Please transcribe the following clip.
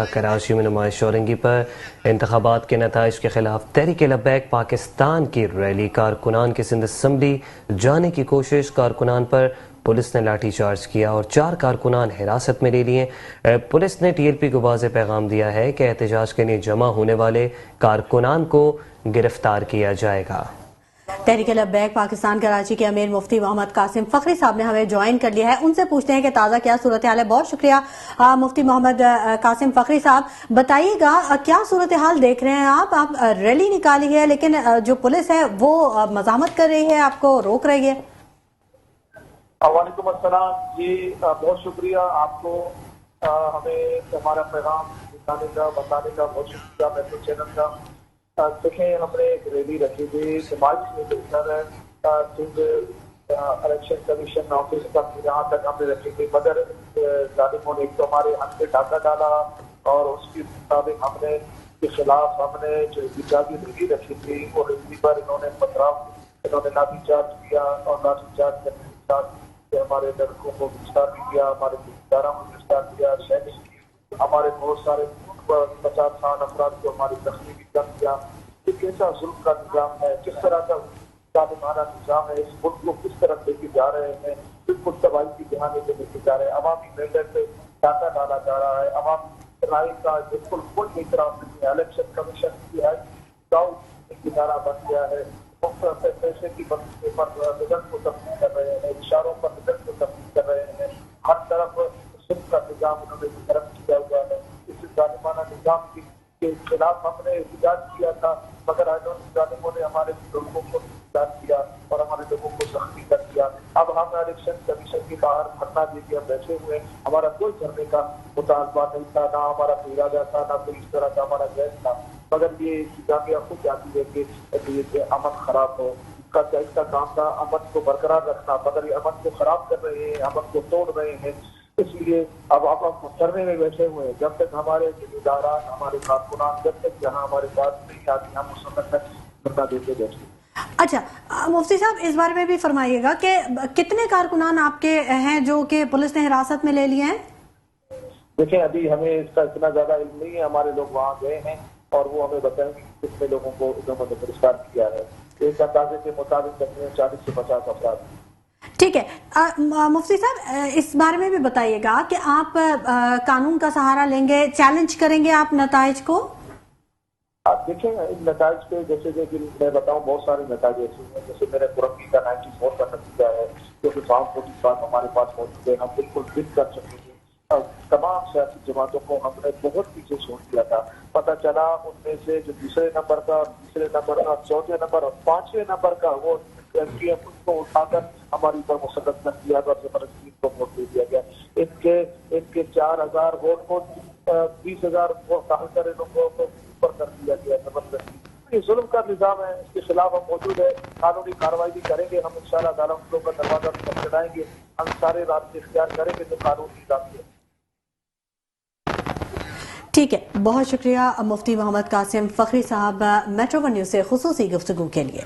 کراچی میں نمائش اورنگی پر انتخابات کے نتائج کے خلاف تحریک لبیک پاکستان کی ریلی، کارکنان کی سندھ اسمبلی جانے کی کوشش، کارکنان پر پولیس نے لاٹھی چارج کیا اور 4 کارکنان حراست میں لے لیے۔ پولیس نے ٹی ایل پی کو واضح پیغام دیا ہے کہ احتجاج کے لیے جمع ہونے والے کارکنان کو گرفتار کیا جائے گا۔ تحریک لبیک پاکستان کراچی کے امیر مفتی محمد قاسم فخری صاحب نے ہمیں جوائن کر لیا ہے، ان سے پوچھتے ہیں کہ تازہ کیا صورتحال ہے۔ بہت شکریہ مفتی محمد قاسم فخری صاحب، بتائیے گا کیا صورتحال دیکھ رہے ہیں آپ ریلی نکالی ہے لیکن جو پولیس ہے وہ مزاحمت کر رہی ہے، آپ کو روک رہی ہے؟ وعلیکم السلام جی، بہت شکریہ آپ کو ہمیں ہمارا پیغام دکھانے کا، بتانے کا بہت شکریہ میٹرو چینل کا۔ دیکھیں، ہم نے ایک ریلی رکھی تھی سماجی سندھ الیکشن کمیشن آفس تک، جہاں تک ہم نے رکھی تھی، مگر ظالموں نے ایک تو ہمارے ہاتھ پہ ڈاکہ ڈالا اور اس کے مطابق ہم نے کے خلاف ہم نے جو احتجاجی ریلی رکھی تھی وہ ریلی پر انہوں نے لاٹھی چارج کیا اور لاٹھی چارج کرنے کے ساتھ ہمارے لڑکوں کو گرفتار بھی کیا، ہمارے اداروں کو گرفتار کیا، شہری ہمارے بہت سارے 50-60 افراد کو ہماری زخمی بھی کر دیا۔ یہ کیسا ظلم کا نظام ہے، کس طرح کا ظالمانہ نظام ہے، اس ملک کو کس طرح لے کے جا رہے ہیں، بالکل تباہی کی جہانے پہ لے کے جا رہے ہیں۔ عوامی میڈر پہ ڈاکہ ڈالا جا رہا ہے، عوامی رائے کا بالکل کوئی احترام نہیں ہے۔ الیکشن کمیشن کی ہے گاؤں ایک ادارہ بن گیا ہے، پیسے کی بندی پر رزلٹ کو تبدیل کر رہے ہیں، اشاروں پر رزلٹ کو تبدیل کر رہے ہیں، ہر طرف صرف کا نظام انہوں نے طرف کیا ہوا ہے۔ اس ظالمانہ نظام کے خلاف ہم نے احتجاج کیا تھا، مگر ظالموں نے ہمارے لوگوں کو گرفتار کیا اور ہمارے لوگوں کو زخمی کر دیا۔ اب ہم الیکشن کمیشن کے باہر دھرنا دے کے بیٹھے ہوئے، ہمارا کوئی دھرنے کا مطالبہ نہیں تھا، نہ ہمارا کوئی ارادہ تھا، نہ کوئی اس طرح کا ہمارا ذہن تھا، مگر یہ انتظامیہ خود جاتی ہے کہ امن خراب ہو، اس کا کام تھا امن کو برقرار رکھنا، مگر یہ امن کو خراب کر رہے ہیں، امن کو توڑ رہے ہیں۔ اس لیے اب ہم دھرنے میں بیٹھے ہوئے ہیں، جب تک ہمارے ادارات، ہمارے کارکنان جب تک جہاں ہمارے پاس نہیں آتی، ہم اس وقت تک دھرنا دیتے بیٹھے۔ اچھا مفتی صاحب، اس بارے میں بھی فرمائیے گا کہ کتنے کارکنان آپ کے ہیں جو کہ پولیس نے حراست میں لے لیے ہیں؟ دیکھیں، ابھی ہمیں اس کا اتنا زیادہ علم نہیں ہے، ہمارے لوگ وہاں گئے ہیں اور وہ ہمیں بتائیں گے کتنے لوگوں کو انہوں نے گرفتار کیا ہے۔ ایک اندازے کے مطابق 40 سے 50 افراد۔ ٹھیک ہے مفتی صاحب، اس بارے میں بھی بتائیے گا کہ آپ قانون کا سہارا لیں گے، چیلنج کریں گے آپ نتائج کو؟ آپ دیکھیں ان نتائج پہ، جیسے کہ میں بتاؤں بہت سارے نتائج ایسے ہیں، جیسے میرے پورنگی کا 94 کا نتیجہ ہے، جو کہ فارم 45 ہمارے پاس موجود ہے، ہم بالکل فٹ کر سکیں گے۔ تمام سیاسی جماعتوں کو ہم نے بہت پیچھے چھوڑ دیا تھا، پتہ چلا ان میں سے جو دوسرے نمبر کا، تیسرے نمبر کا، چوتھے نمبر اور 5ویں نمبر کا وہ کو اٹھا کر ہماری اوپر مسلط کر دیا اور زبردستی کو ووٹ دے دیا گیا۔ ان کے 4000 ووٹ کو 20,000 ووٹ ڈال کر ان کو اوپر کر دیا گیا زبردستی۔ یہ ظلم کا نظام ہے، اس کے خلاف ہم موجود ہے، قانونی کارروائی بھی کریں گے۔ ہم انشاءاللہ تعالیٰ ان لوگوں کا دروازہ بھی کھٹکھٹائیں گے، ہم سارے راستے اختیار کریں گے تو قانونی راستے۔ ٹھیک ہے، بہت شکریہ مفتی محمد قاسم فخری صاحب، میٹرو ون نیوز سے خصوصی گفتگو کے لیے۔